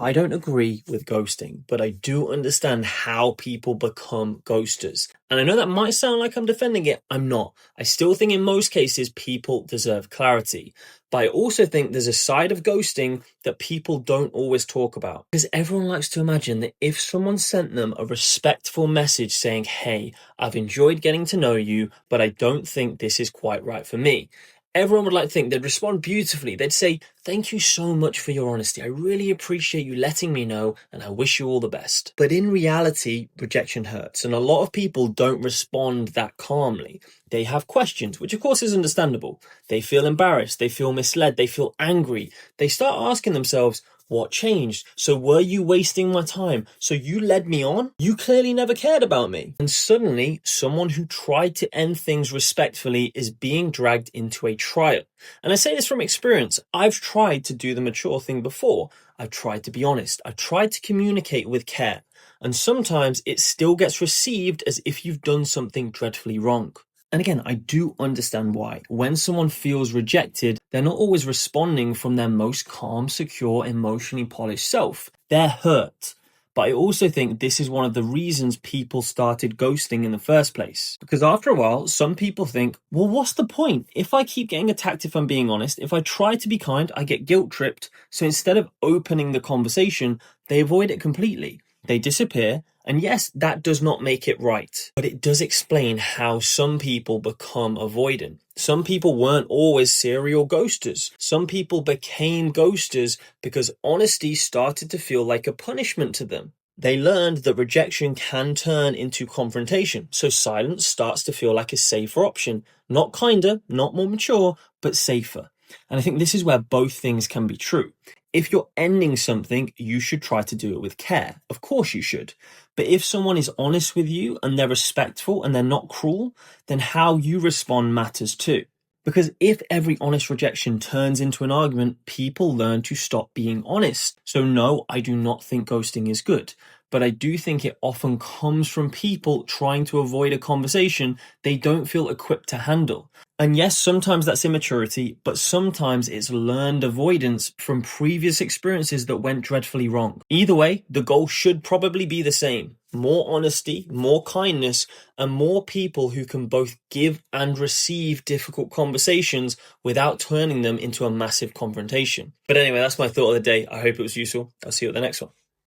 I don't agree with ghosting, but I do understand how people become ghosters. And I know that might sound like I'm defending it. I'm not. I still think in most cases people deserve clarity. But I also think there's a side of ghosting that people don't always talk about. Because everyone likes to imagine that if someone sent them a respectful message saying, hey, I've enjoyed getting to know you, but I don't think this is quite right for me, everyone would like to think they'd respond beautifully. They'd say, thank you so much for your honesty. I really appreciate you letting me know, and I wish you all the best. But in reality, rejection hurts, and a lot of people don't respond that calmly. They have questions, which of course is understandable. They feel embarrassed, they feel misled, they feel angry. They start asking themselves, what changed? So were you wasting my time? So you led me on? You clearly never cared about me. And suddenly, someone who tried to end things respectfully is being dragged into a trial. And I say this from experience. I've tried to do the mature thing before. I've tried to be honest. I've tried to communicate with care. And sometimes it still gets received as if you've done something dreadfully wrong. And again, I do understand why. When someone feels rejected, they're not always responding from their most calm, secure, emotionally polished self. They're hurt. But I also think this is one of the reasons people started ghosting in the first place. Because after a while, some people think, well, what's the point? If I keep getting attacked, if I'm being honest, if I try to be kind, I get guilt tripped. So instead of opening the conversation, they avoid it completely. They disappear. And yes, that does not make it right, but it does explain how some people become avoidant. Some people weren't always serial ghosters. Some people became ghosters because honesty started to feel like a punishment to them. They learned that rejection can turn into confrontation, so silence starts to feel like a safer option. Not kinder, not more mature, but safer. And I think this is where both things can be true. If you're ending something, you should try to do it with care. Of course you should. But if someone is honest with you and they're respectful and they're not cruel, then how you respond matters too. Because if every honest rejection turns into an argument, people learn to stop being honest. So no, I do not think ghosting is good. But I do think it often comes from people trying to avoid a conversation they don't feel equipped to handle. And yes, sometimes that's immaturity, but sometimes it's learned avoidance from previous experiences that went dreadfully wrong. Either way, the goal should probably be the same. More honesty, more kindness, and more people who can both give and receive difficult conversations without turning them into a massive confrontation. But anyway, that's my thought of the day. I hope it was useful. I'll see you at the next one.